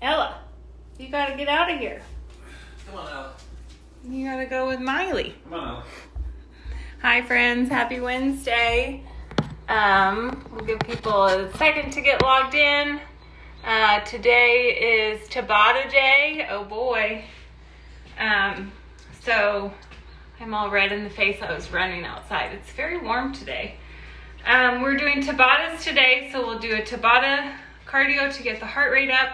Ella, you gotta get out of here. Come on, Ella. You gotta go with Miley. Come on, Ella. Hi friends, happy Wednesday. We'll give people a second to get logged in. Today is Tabata day. Oh boy. So I'm all red in the face. I was running outside. It's very warm today. We're doing Tabatas today, so we'll do a Tabata cardio to get the heart rate up,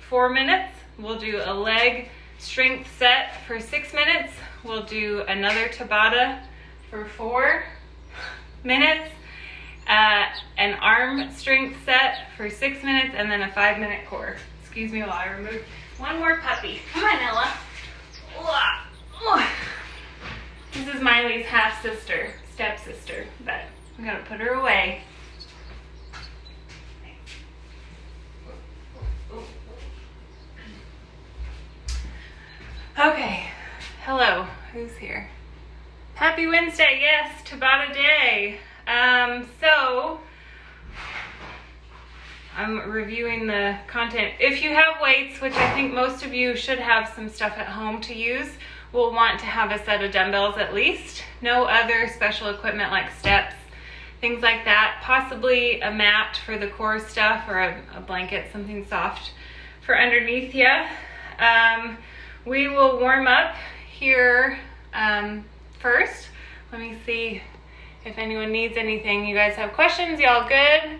4 minutes. We'll do a leg strength set for 6 minutes. We'll do another Tabata for 4 minutes, an arm strength set for 6 minutes, and then a 5-minute core. Excuse me while I remove one more puppy. Come on, Ella. This is Miley's half-sister, stepsister, but I'm gonna put her away. Okay, hello, who's here? Happy Wednesday, yes, Tabata day. So, I'm reviewing the content. If you have weights, which I think most of you should have some stuff at home to use, we'll want to have a set of dumbbells at least. No other special equipment like steps, things like that. Possibly a mat for the core stuff or a blanket, something soft for underneath you. We will warm up here first. Let me see if anyone needs anything. You guys have questions? Y'all good?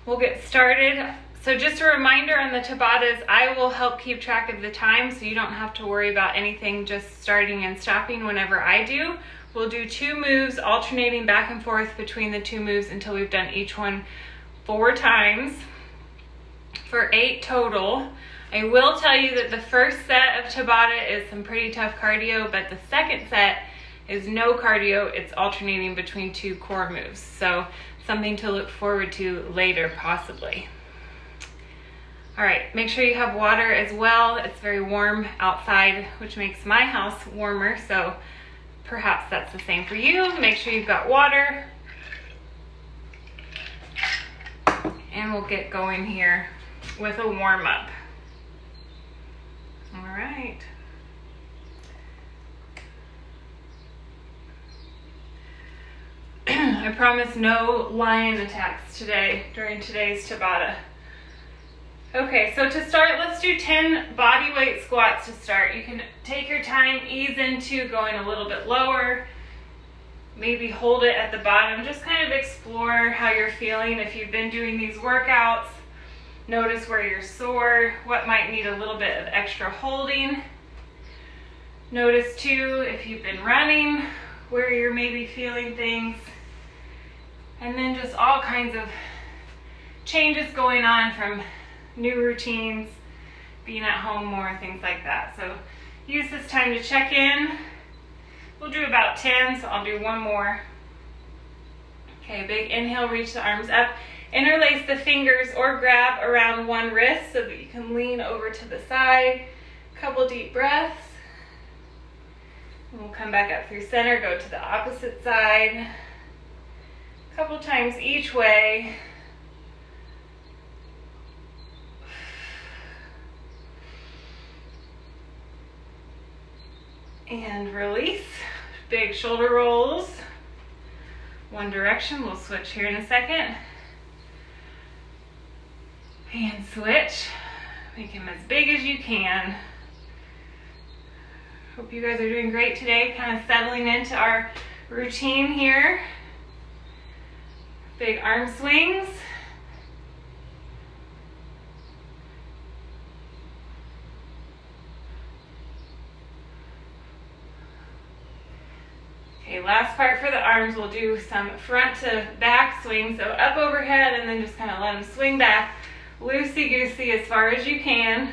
We'll get started. So just a reminder on the Tabatas, I will help keep track of the time so you don't have to worry about anything just starting and stopping whenever I do. We'll do 2 moves, alternating back and forth between the 2 moves until we've done each one 4 times for 8 total. I will tell you that the first set of Tabata is some pretty tough cardio, but the second set is no cardio. It's alternating between 2 core moves. So something to look forward to later, possibly. All right, make sure you have water as well. It's very warm outside, which makes my house warmer. So perhaps that's the same for you. Make sure you've got water. And we'll get going here with a warm up. All right. I promise no lion attacks today during today's Tabata. Okay, so to start, let's do 10 body weight squats to start. You can take your time, ease into going a little bit lower, maybe hold it at the bottom. Just kind of explore how you're feeling. If you've been doing these workouts, notice where you're sore, what might need a little bit of extra holding. Notice too, if you've been running, where you're maybe feeling things. And then just all kinds of changes going on from new routines, being at home more, things like that. So use this time to check in. We'll do about 10, so I'll do 1 more. Okay, big inhale, reach the arms up. Interlace the fingers or grab around one wrist so that you can lean over to the side. Couple deep breaths. And we'll come back up through center, go to the opposite side. Couple times each way. And release. Big shoulder rolls. One direction. We'll switch here in a second. And switch. Make them as big as you can. Hope you guys are doing great today. Kind of settling into our routine here. Big arm swings. Okay, last part for the arms, we'll do some front to back swings. So up overhead and then just kind of let them swing back. Loosey-goosey as far as you can.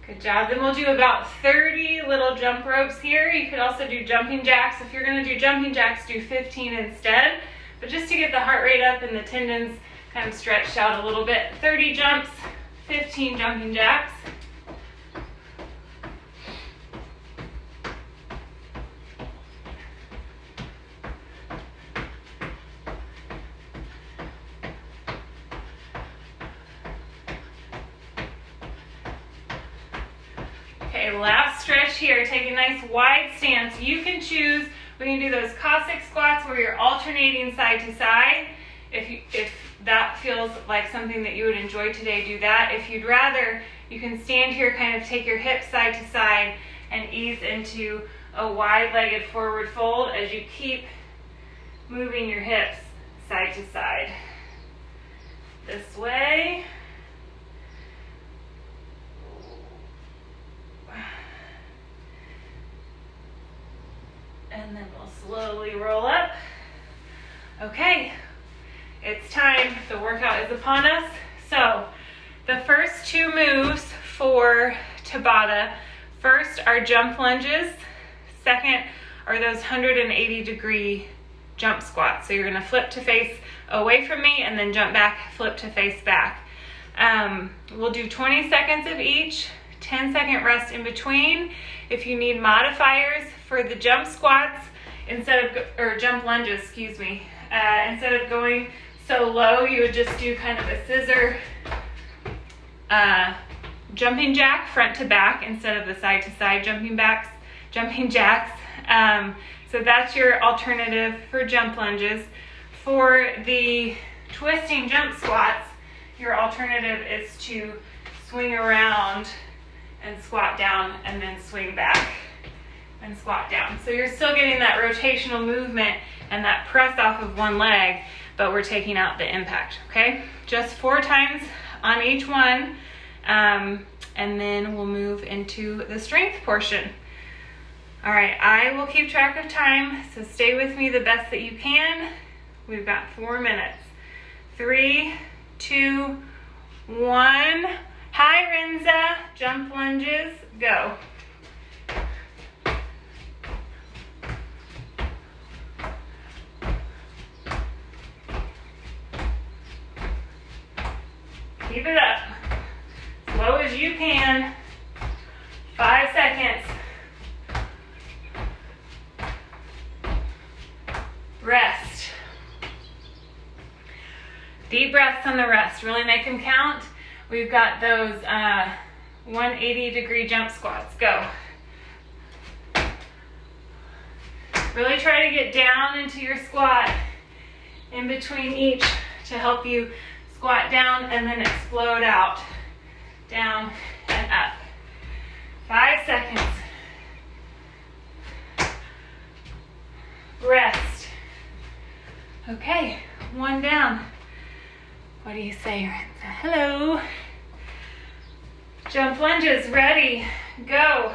Good job. Then we'll do about 30 little jump ropes here. You could also do jumping jacks. If you're going to do jumping jacks, do 15 instead. But just to get the heart rate up and the tendons kind of stretched out a little bit, 30 jumps, 15 jumping jacks. a last stretch here. Take a nice wide stance. You can choose, we can do those Cossack squats where you're alternating side to side. If that feels like something that you would enjoy today, do that. If you'd rather, you can stand here, kind of take your hips side to side and ease into a wide-legged forward fold as you keep moving your hips side to side. This way. And then we'll slowly roll up. Okay, it's time. The workout is upon us. So the first two moves for Tabata, first are jump lunges. Second are those 180-degree jump squats. So you're gonna flip to face away from me and then jump back, flip to face back. We'll do 20 seconds of each, 10-second rest in between. If you need modifiers for the jump squats, or jump lunges, excuse me, instead of going so low, you would just do kind of a scissor jumping jack front to back instead of the side to side jumping jacks. So that's your alternative for jump lunges. For the twisting jump squats, your alternative is to swing around and squat down and then swing back and squat down. So you're still getting that rotational movement and that press off of one leg, but we're taking out the impact, okay? Just 4 times on each one, and then we'll move into the strength portion. All right, I will keep track of time, so stay with me the best that you can. We've got 4 minutes. 3, 2, 1. Hi, Rinza. Jump lunges, go. Keep it up. Slow as you can. 5 seconds. Rest. Deep breaths on the rest. Really make them count. We've got those 180-degree jump squats. Go. Really try to get down into your squat in between each to help you squat down and then explode out. Down and up. 5 seconds. Rest. Okay, 1 down. What do you say, Renza? Hello. Jump lunges, ready, go.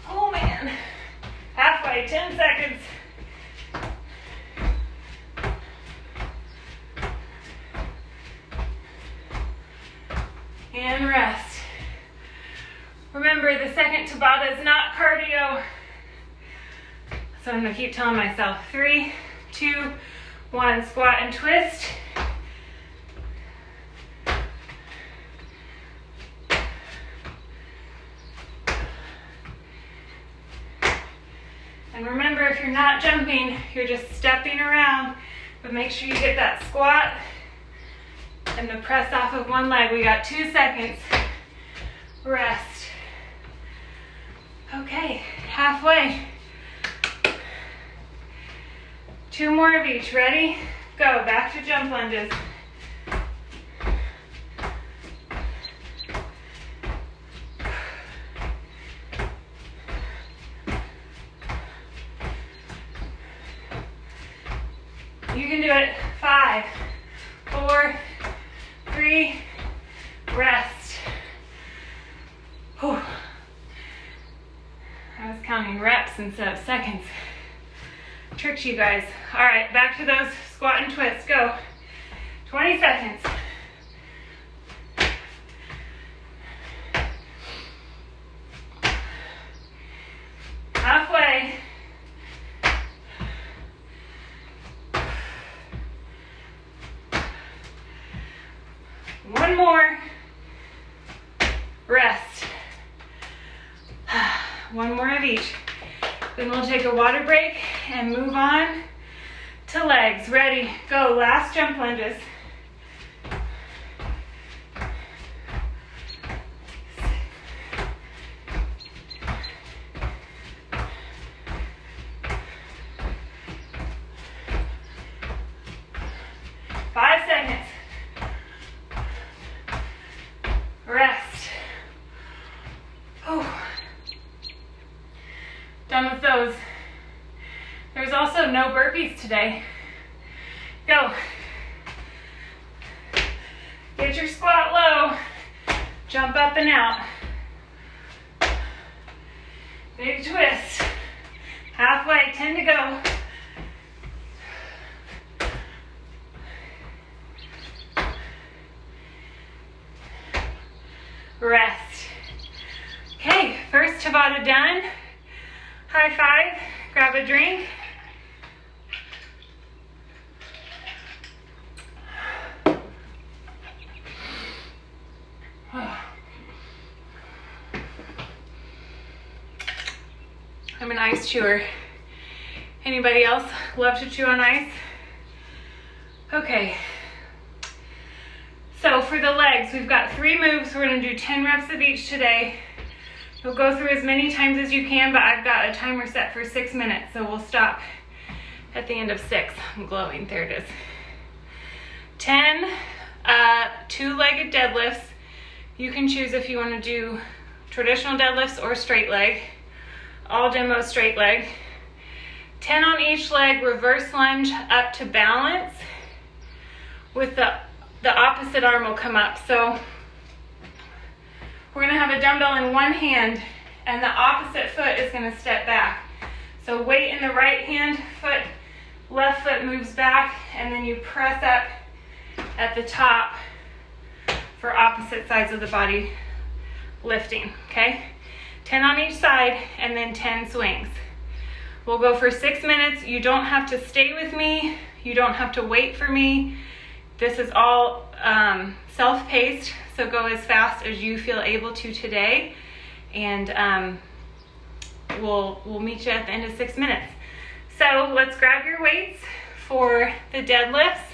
Oh man, halfway, 10 seconds. And rest. Remember, the second Tabata is not cardio. So I'm gonna keep telling myself 3, 2, 1, squat and twist. And remember, if you're not jumping, you're just stepping around, but make sure you get that squat and the press off of one leg. We got 2 seconds. Rest. Okay, halfway. 2 more of each. Ready? Go. Back to jump lunges. You can do it. 5, 4, 3, rest. Whew. I was counting reps instead of seconds. Tricked you guys. All right, back to those squat and twists. Go. 20 seconds. Halfway. One more. Rest. 1 more of each. Then we'll take a water break and move on to legs. Ready, go. Last jump lunges. 5 seconds. Rest. Oh. Done with those. There's also no burpees today. Go. Get your squat low. Jump up and out. Big twist. Halfway, 10 to go. Rest. Okay, first tabata done. High five, grab a drink. I'm an ice chewer. Anybody else love to chew on ice? Okay. So for the legs, we've got 3 moves. We're gonna do 10 reps of each today. You'll go through as many times as you can, but I've got a timer set for 6 minutes, so we'll stop at the end of 6. I'm glowing, there it is. 10 two-legged deadlifts. You can choose if you wanna do traditional deadlifts or straight leg. All demo straight leg. 10 on each leg, reverse lunge up to balance. With the opposite arm will come up. So we're gonna have a dumbbell in one hand and the opposite foot is gonna step back. So weight in the right hand, left foot moves back, and then you press up at the top for opposite sides of the body lifting, okay? 10 on each side, and then 10 swings. We'll go for 6 minutes. You don't have to stay with me. You don't have to wait for me. This is all self-paced, so go as fast as you feel able to today, and we'll meet you at the end of 6 minutes. So let's grab your weights for the deadlifts.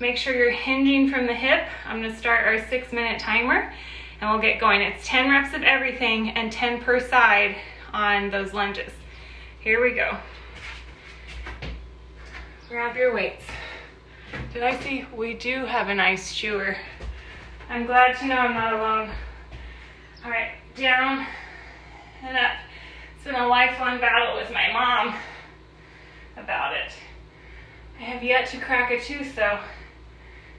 Make sure you're hinging from the hip. I'm gonna start our 6-minute timer, and we'll get going. It's 10 reps of everything and 10 per side on those lunges. Here we go. Grab your weights. Did I see? We do have an ice chewer. I'm glad to know I'm not alone. All right, down and up. It's been a lifelong battle with my mom about it. I have yet to crack a tooth though,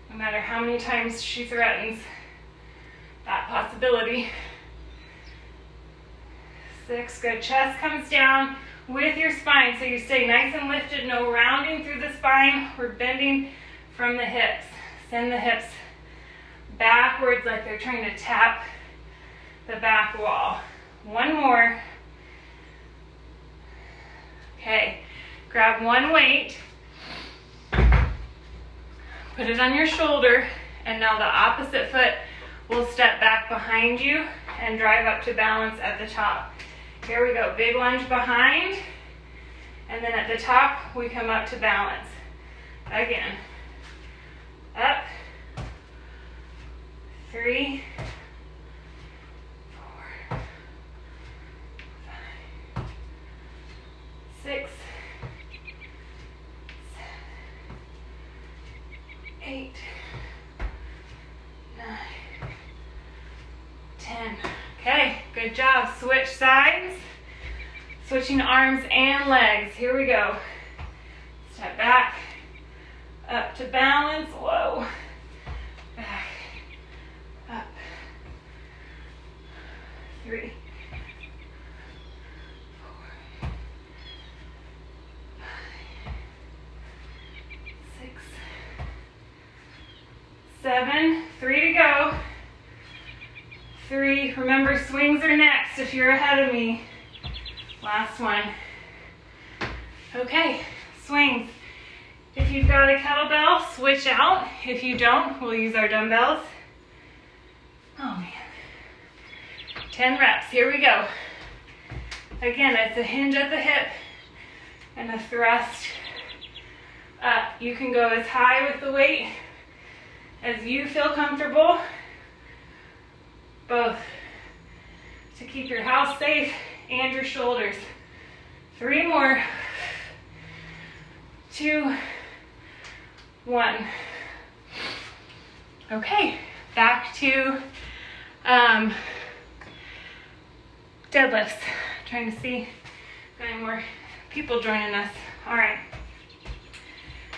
no matter how many times she threatens that possibility. 6, good. Chest comes down with your spine, so you stay nice and lifted, no rounding through the spine. We're bending from the hips. Send the hips backwards like they're trying to tap the back wall. 1 more. Okay, grab one weight, put it on your shoulder, and now the opposite foot will step back behind you and drive up to balance at the top. Here we go, big lunge behind, and then at the top, we come up to balance. Again, up, 3, 4, 5, 6, 7, 8, 9, 10. Okay, good job. Switch sides. Switching arms and legs. Here we go. Step back, up to balance, low, back, up, 3, 4, 5, 6, 7, 3 to go. 3, remember swings are next if you're ahead of me. Last one. Okay, swings. If you've got a kettlebell, switch out. If you don't, we'll use our dumbbells. Oh man. 10 reps, here we go. Again, it's a hinge at the hip and a thrust up. You can go as high with the weight as you feel comfortable, both to keep your house safe and your shoulders. 3 more. 2, 1. Okay, back to deadlifts. Trying to see if any more people joining us. All right.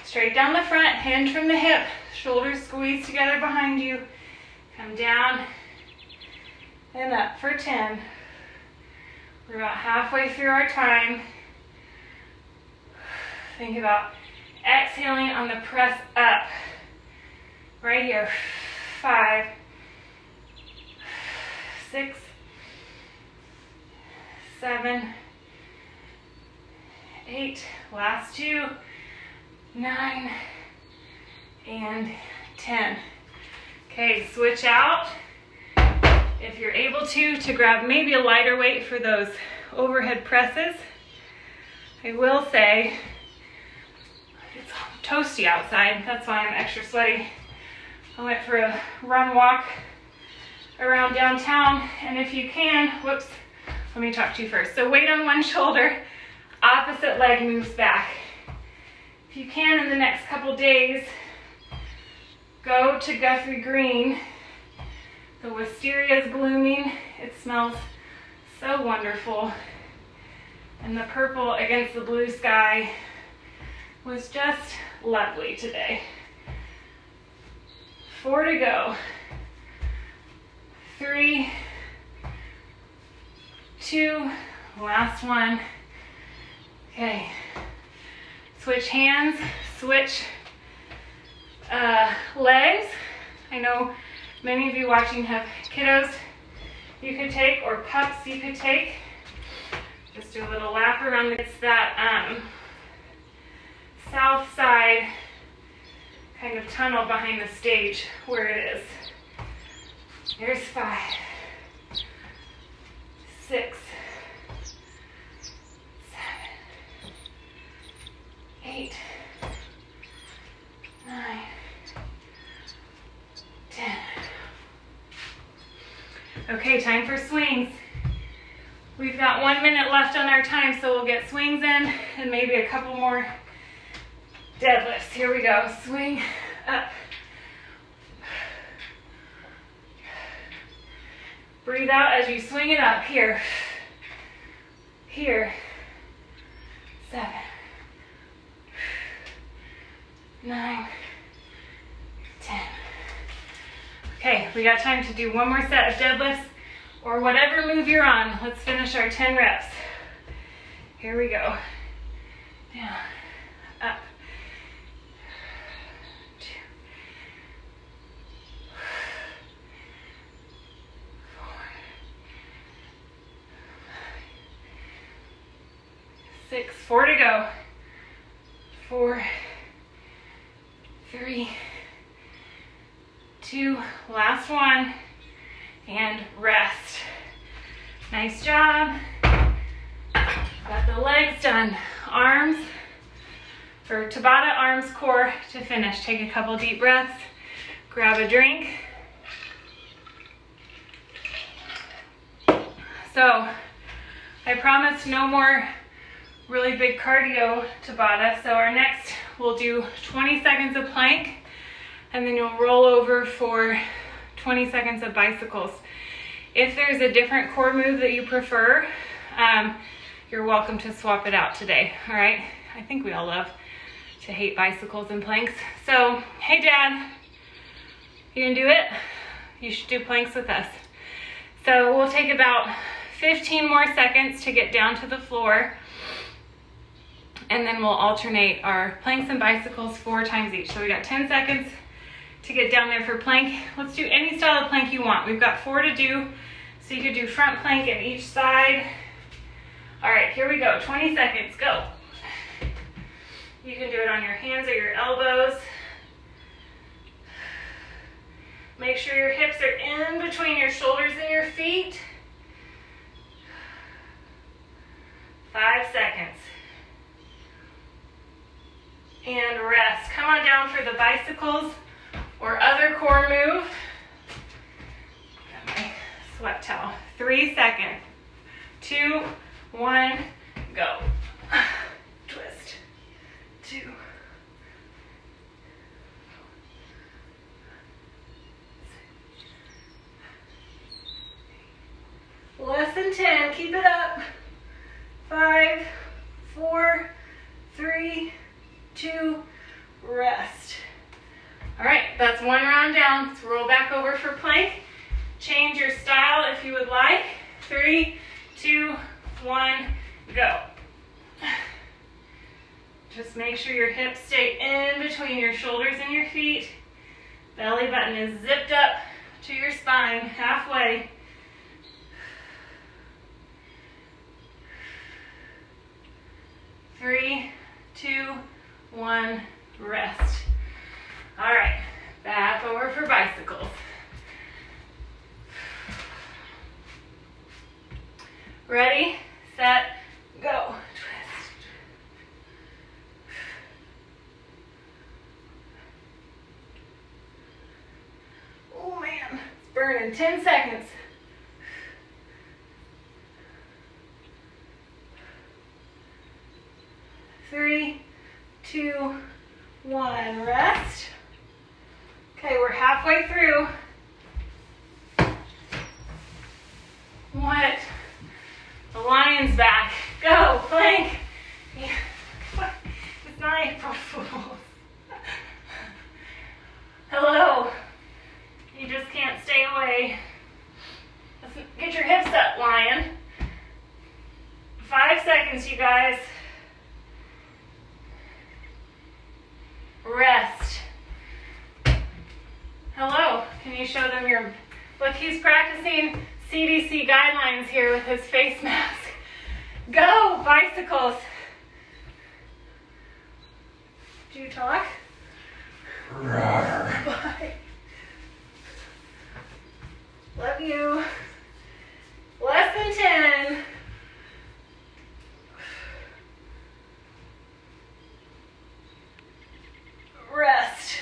Straight down the front, hinge from the hip, shoulders squeeze together behind you. Come down and up for 10. We're about halfway through our time. Think about exhaling on the press up. Right here. 5, 6, 7, 8, last 2, 9, and 10. Okay, switch out. If you're able to grab maybe a lighter weight for those overhead presses. I will say, it's toasty outside, that's why I'm extra sweaty. I went for a run walk around downtown, and if you can, whoops, let me talk to you first. So weight on one shoulder, opposite leg moves back. If you can, in the next couple days, go to Guthrie Green. The wisteria is blooming. It smells so wonderful. And the purple against the blue sky was just lovely today. 4 to go. 3, 2, last one. Okay. Switch hands, switch legs. I know many of you watching have kiddos you could take, or pups you could take. Just do a little lap around. It's that south side kind of tunnel behind the stage where it is. Here's 5, 6, 7, 8, 9, 10. Okay, time for swings. We've got 1 minute left on our time, so we'll get swings in and maybe a couple more deadlifts. Here we go. Swing up. Breathe out as you swing it up. Here. Here. 7, 9, 10. Okay, we got time to do one more set of deadlifts or whatever move you're on. Let's finish our 10 reps. Here we go. Down, up. 2, 4, 6, 4 to go. 4, 3, 2, last one, and rest. Nice job. Got the legs done. Arms, for tabata, arms, core to finish. Take a couple deep breaths, grab a drink. So, I promised no more really big cardio tabata, so our next we'll do 20 seconds of plank, and then you'll roll over for 20 seconds of bicycles. If there's a different core move that you prefer, you're welcome to swap it out today, all right? I think we all love to hate bicycles and planks. So, hey Dad, you gonna do it? You should do planks with us. So we'll take about 15 more seconds to get down to the floor, and then we'll alternate our planks and bicycles 4 times each. So we got 10 seconds to get down there for plank. Let's do any style of plank you want. We've got 4 to do, so you could do front plank in each side. All right, here we go, 20 seconds, go. You can do it on your hands or your elbows. Make sure your hips are in between your shoulders and your feet. 5 seconds. and rest. Come on down for the bicycles or other core move. Got my sweat towel. 3 seconds. 2, 1, go. Twist. 2. Less than 10. Keep it up. 5, 4, 3, 2, rest. All right, that's one round down. Let's roll back over for plank. Change your style if you would like. 3, 2, 1, go. Just make sure your hips stay in between your shoulders and your feet. Belly button is zipped up to your spine, halfway. Three, 2, 1, rest. All right, back over for bicycles. Ready, set, go. Twist. Oh man, it's burning. 10 seconds. 3, 2, 1, rest. Okay, we're halfway through. What? The lion's back. Go, plank. It's not April Fool's. Hello. You just can't stay away. Get your hips up, lion. 5 seconds, you guys. Rest. Hello, can you show them your, look, he's practicing CDC guidelines here with his face mask. Go, bicycles. Do you talk? Bye. Love you. Less than 10. Rest.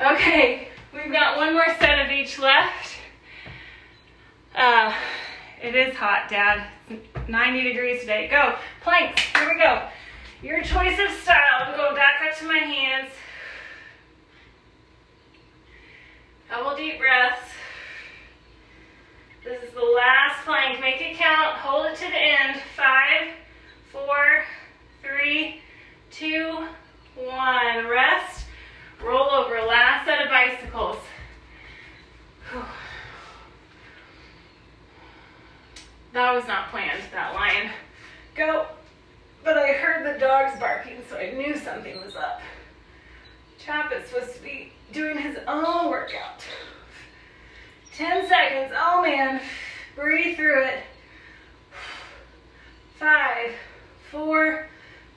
Okay, we've got one more set of each left. It is hot, Dad. It's 90 degrees today. Go. Planks. Here we go. Your choice of style. I'm going back up to my hands. Couple deep breaths. This is the last plank. Make it count. Hold it to the end. 5, 4, 3, 2, 1. Rest. Roll over. Last set of bicycles. Whew. That was not planned, that lion. Go. But I heard the dogs barking, so I knew something was up. Chap is supposed to be doing his own workout. 10 seconds. Oh man. Breathe through it. 5, 4,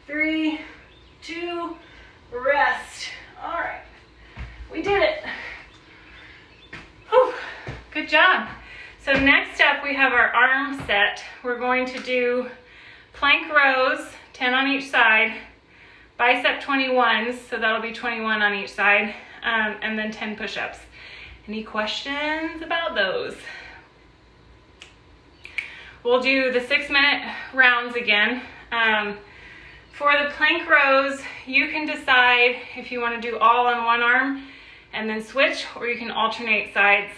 3, 2, rest. All right. We did it. Whew. Good job. So next up we have our arm set. We're going to do plank rows, 10 on each side, bicep 21s, so that'll be 21 on each side, and then 10 push-ups. Any questions about those? We'll do the 6-minute rounds again. For the plank rows, you can decide if you want to do all on one arm and then switch, or you can alternate sides.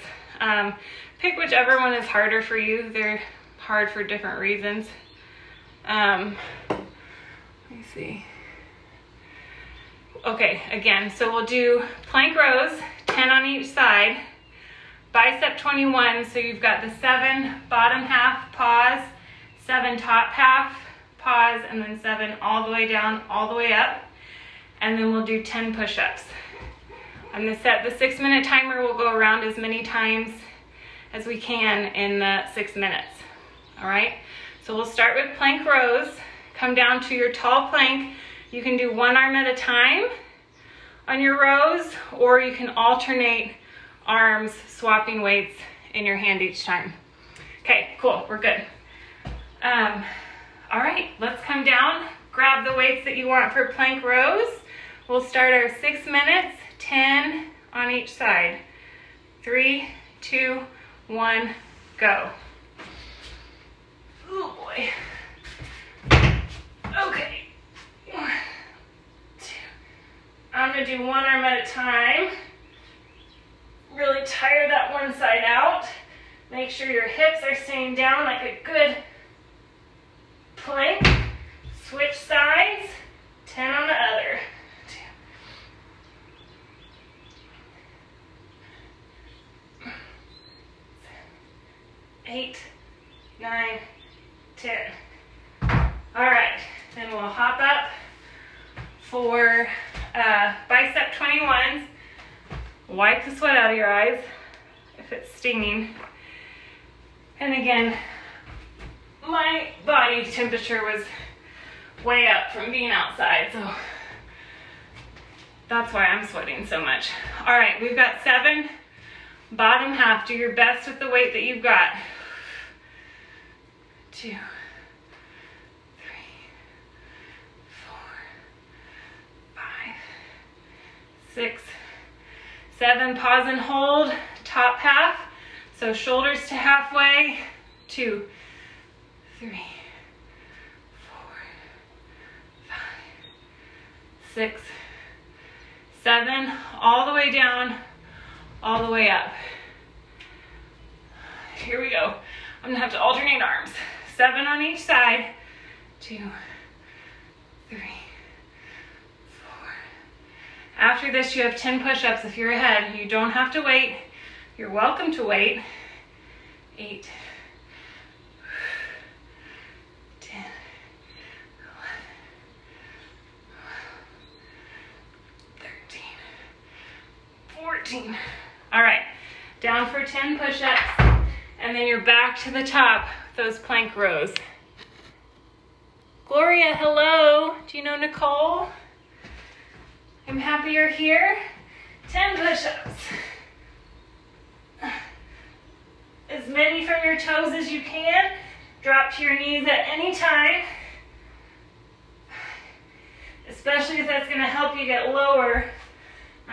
Pick whichever one is harder for you. They're hard for different reasons. Let me see. Okay, again, so we'll do plank rows, 10 on each side, bicep 21, so you've got the 7 bottom half, pause, 7 top half, pause, and then 7 all the way down, all the way up, and then we'll do 10 push-ups. I'm gonna set the 6-minute timer. We'll go around as many times as we can in the 6 minutes. All right, so we'll start with plank rows. Come down to your tall plank. You can do one arm at a time on your rows, or you can alternate arms, swapping weights in your hand each time. Okay, cool, we're good. All right, let's come down, grab the weights that you want for plank rows. We'll start our 6 minutes, 10 on each side. 3, 2, 1, go. Oh boy. Okay. 1, 2. I'm gonna do one arm at a time. Really tire that one side out. Make sure your hips are staying down like a good plank. Switch sides. 10 on the other. 2. 8, 9, 10. All right, then we'll hop up for bicep 21s. Wipe the sweat out of your eyes if it's stinging. And again, my body temperature was way up from being outside, so that's why I'm sweating so much. All right, we've got 7, bottom half. Do your best with the weight that you've got. 2, 3, 4, 5, 6, 7. Pause and hold, top half. So shoulders to halfway. 2, 3, 4, 5, 6, 7. All the way down, all the way up. Here we go. I'm gonna have to alternate arms. 7 on each side. 2, 3, 4. After this, you have 10 push-ups if you're ahead. You don't have to wait. You're welcome to wait. 8, 10, 11, 13, 14. All right, down for 10 push-ups, and then you're back to the top, those plank rows. Gloria, hello. Do you know Nicole? I'm happy you're here. 10 push-ups. As many from your toes as you can. Drop to your knees at any time. Especially if that's going to help you get lower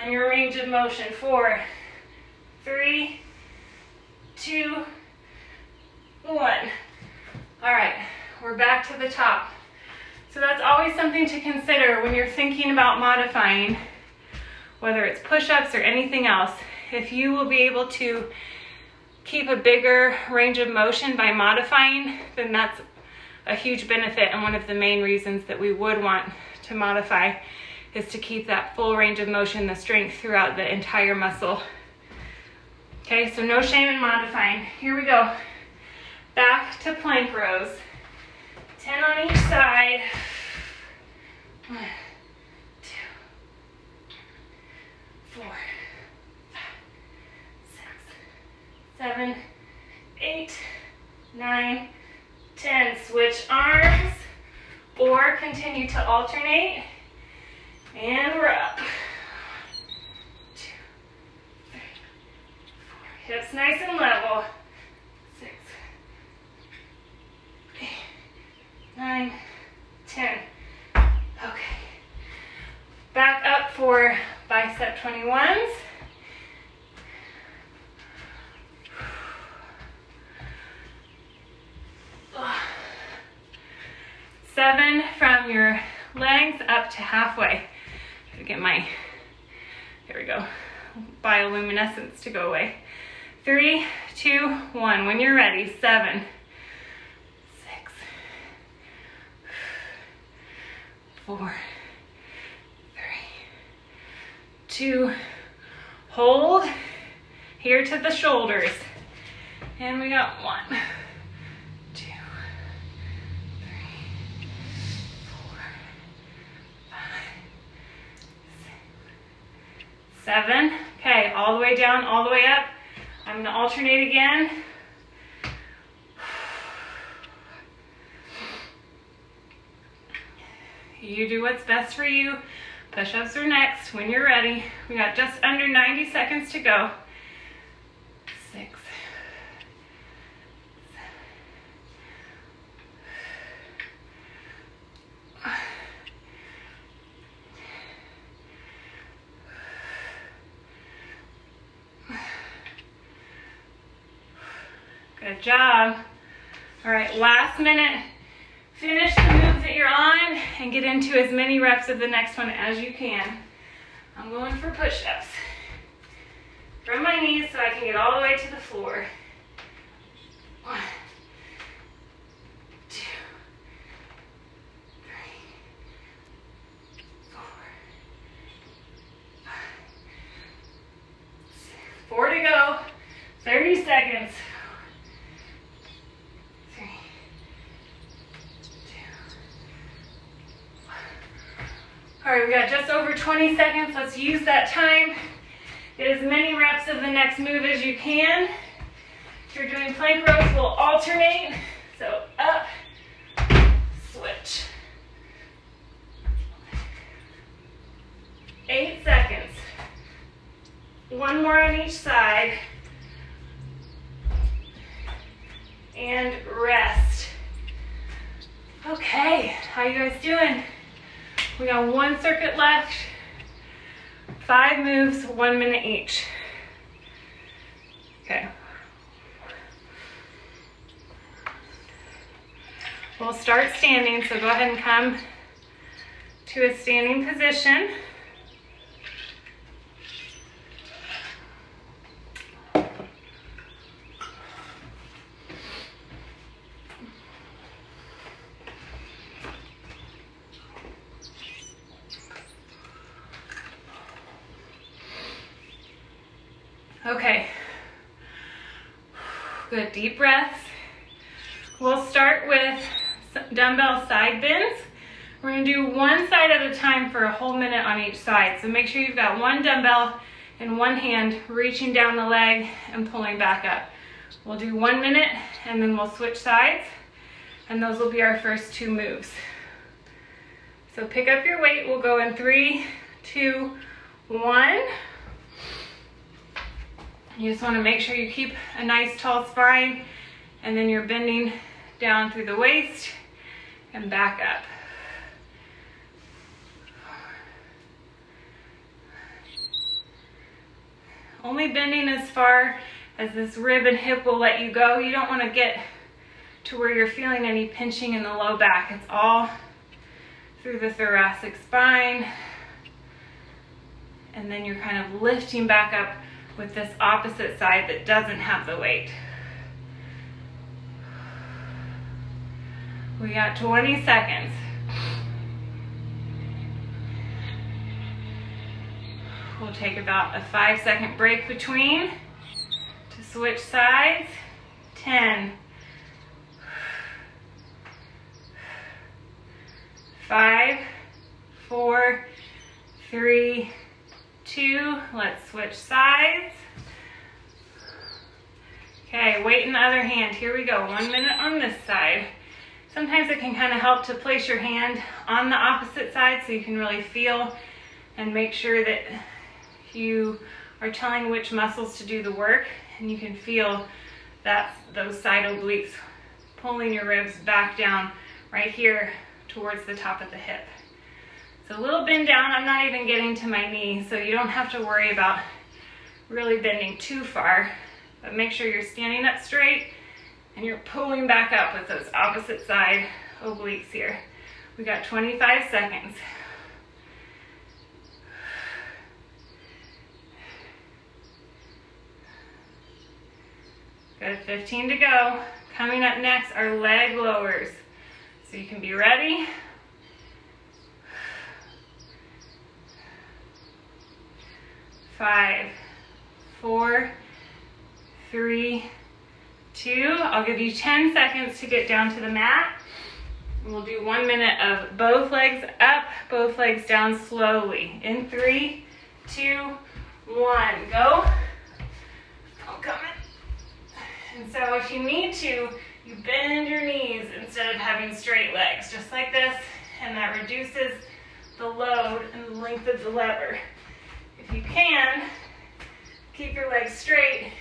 on your range of motion. 4, 3, 2, 1. All right, we're back to the top. So that's always something to consider when you're thinking about modifying, whether it's push-ups or anything else. If you will be able to keep a bigger range of motion by modifying, then that's a huge benefit, and one of the main reasons that we would want to modify is to keep that full range of motion, the strength throughout the entire muscle. Okay, so no shame in modifying. Here we go. Back to plank rows. 10 on each side. 1, 2, 4, 5, 6, 7, 8, 9, 10. Switch arms or continue to alternate. And we're up. 1, 2, 3, 4. Hips nice and level. 6, 8, 9, 10. Okay. Back up for bicep 21s. Seven from your legs up to halfway. Gotta get my, here we go, bioluminescence to go away. 3, 2, 1. When you're ready, 7, 6, 4, 3, 2, hold here to the shoulders. And we got 1, 2, 3, 4, 5, 6, 7. Okay, all the way down, all the way up. I'm gonna alternate again. You do what's best for you. Push-ups are next when you're ready. We got just under 90 seconds to go. 6, 7, Good job. All right, last minute. Finish the moves that you're on and get into as many reps of the next one as you can. I'm going for push-ups. From my knees so I can get all the way to the floor. 1, 2, 3, 4, 5, 6. 4 to go. 30 seconds. 3, 2, 1. All right, we got just over 20 seconds. Let's use that time. Get as many reps of the next move as you can. If you're doing plank rows, we'll alternate. So up, switch. 8 seconds. One more on each side. And rest. Okay, how you guys doing? We got 1 circuit left. 5 moves, 1 minute each. Okay. We'll start standing, so go ahead and come to a standing position. Okay, good, deep breaths. We'll start with dumbbell side bends. We're gonna do one side at a time for a whole minute on each side. So make sure you've got one dumbbell in one hand, reaching down the leg and pulling back up. We'll do 1 minute and then we'll switch sides, and those will be our first 2 moves. So pick up your weight. We'll go in 3, 2, 1. You just want to make sure you keep a nice tall spine, and then you're bending down through the waist and back up. Only bending as far as this rib and hip will let you go. You don't want to get to where you're feeling any pinching in the low back. It's all through the thoracic spine. And then you're kind of lifting back up with this opposite side that doesn't have the weight. We got 20 seconds. We'll take about a 5-second break between to switch sides. 10, 5, 4, 3, 2, let's switch sides. Okay, weight in the other hand. Here we go, 1 minute on this side. Sometimes it can kind of help to place your hand on the opposite side so you can really feel and make sure that you are telling which muscles to do the work, and you can feel that those side obliques pulling your ribs back down right here towards the top of the hip. So a little bend down. I'm not even getting to my knee, so you don't have to worry about really bending too far, but make sure you're standing up straight and you're pulling back up with those opposite side obliques here. We got 25 seconds. Good, 15 to go. Coming up next are leg lowers. So you can be ready. 5, 4, 3, 2. I'll give you 10 seconds to get down to the mat. We'll do 1 minute of both legs up, both legs down slowly. In 3, 2, 1. Go. I'm coming. And so if you need to, you bend your knees instead of having straight legs, just like this, and that reduces the load and the length of the lever. If you can, keep your legs straight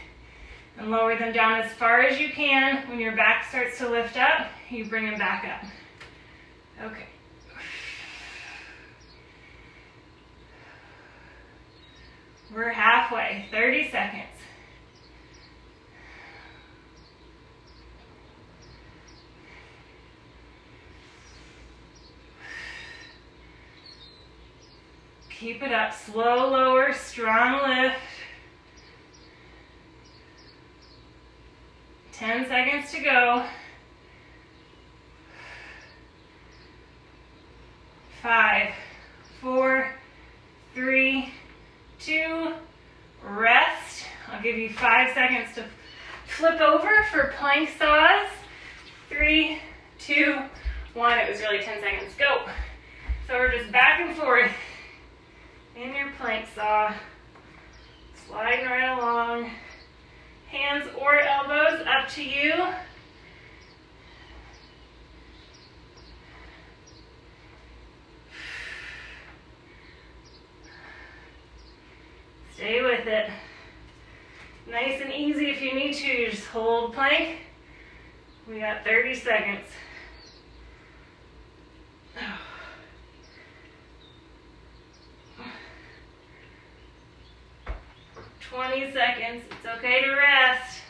and lower them down as far as you can. When your back starts to lift up, you bring them back up. Okay. We're halfway, 30 seconds. Keep it up. Slow lower, strong lift. 10 seconds to go. 5, 4, 3, 2, rest. I'll give you 5 seconds to flip over for plank saws. 3, 2, 1. It was really 10 seconds. Go. So we're just back and forth in your plank saw. Sliding right along. Hands or elbows, up to you. Stay with it. Nice and easy if you need to. Just hold plank. We got 30 seconds. 20 seconds. It's okay to rest.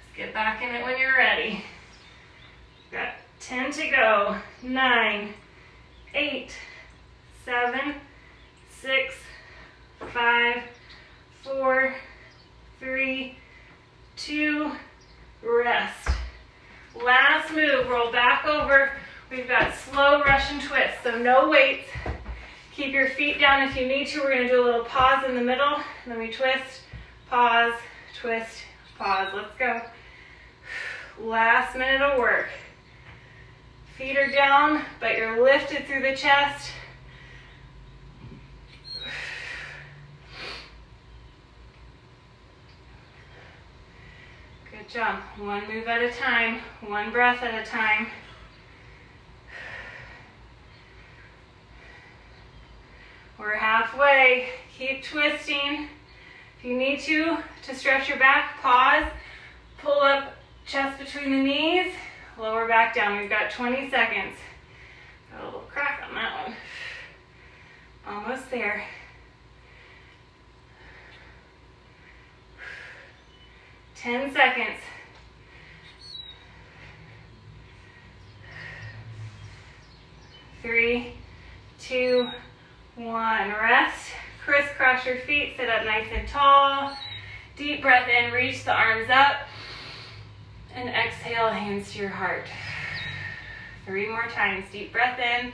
Just get back in it when you're ready. Got 10 to go. 9, 8, 7, 6, 5, 4, 3, 2, rest. Last move, roll back over. We've got slow Russian twist, so no weights. Keep your feet down if you need to. We're gonna do a little pause in the middle, and then we twist, pause, twist, pause. Let's go. Last minute of work. Feet are down, but you're lifted through the chest. Good job. One move at a time, one breath at a time. We're halfway. Keep twisting. If you need to stretch your back, pause. Pull up chest between the knees. Lower back down. We've got 20 seconds. Got a little crack on that one. Almost there. 10 seconds. 3, 2, 1. Rest. Crisscross your feet. Sit up nice and tall. Deep breath in. Reach the arms up. And exhale, hands to your heart. 3 more times. Deep breath in.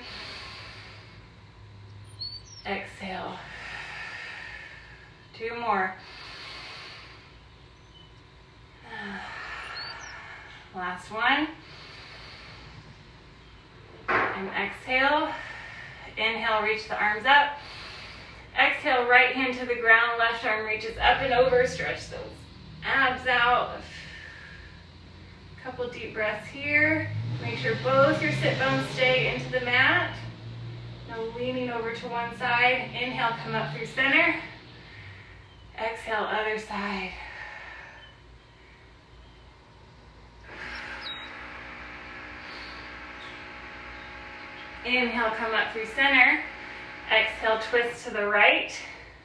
Exhale. 2 more. Last one. And exhale. Inhale, reach the arms up. Exhale, right hand to the ground, left arm reaches up and over. Stretch those abs out. Couple deep breaths here. Make sure both your sit bones stay into the mat. No leaning over to one side. Inhale, come up through center. Exhale, other side. Inhale, come up through center. Exhale, twist to the right.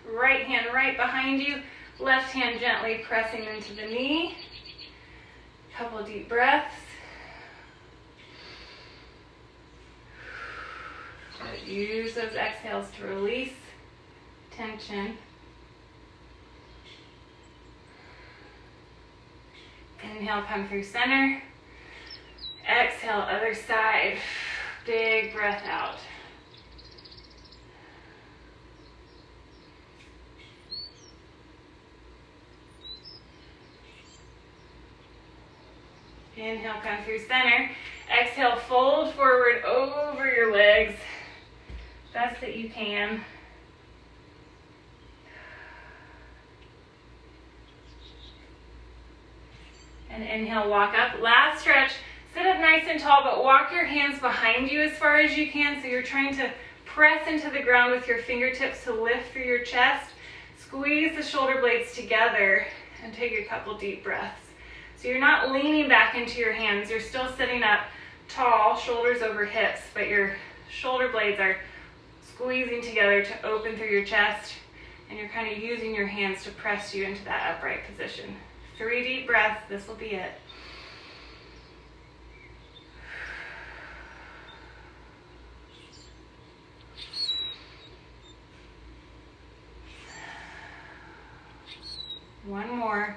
Right hand right behind you. Left hand gently pressing into the knee. Couple deep breaths. So use those exhales to release tension. Inhale, come through center. Exhale, other side. Big breath out. Inhale, come through center. Exhale, fold forward over your legs. Best that you can. And inhale, walk up. Last stretch. Sit up nice and tall, but walk your hands behind you as far as you can. So you're trying to press into the ground with your fingertips to lift through your chest. Squeeze the shoulder blades together and take a couple deep breaths. So you're not leaning back into your hands. You're still sitting up tall, shoulders over hips, but your shoulder blades are squeezing together to open through your chest, and you're kind of using your hands to press you into that upright position. 3 deep breaths. This will be it. One more.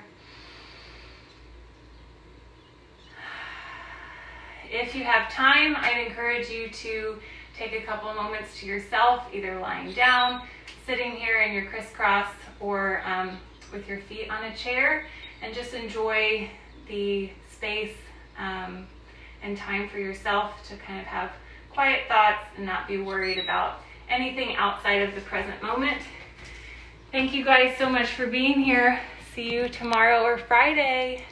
If you have time, I'd encourage you to take a couple of moments to yourself, either lying down, sitting here in your crisscross, or with your feet on a chair, and just enjoy the space and time for yourself to kind of have quiet thoughts and not be worried about anything outside of the present moment. Thank you guys so much for being here. See you tomorrow or Friday.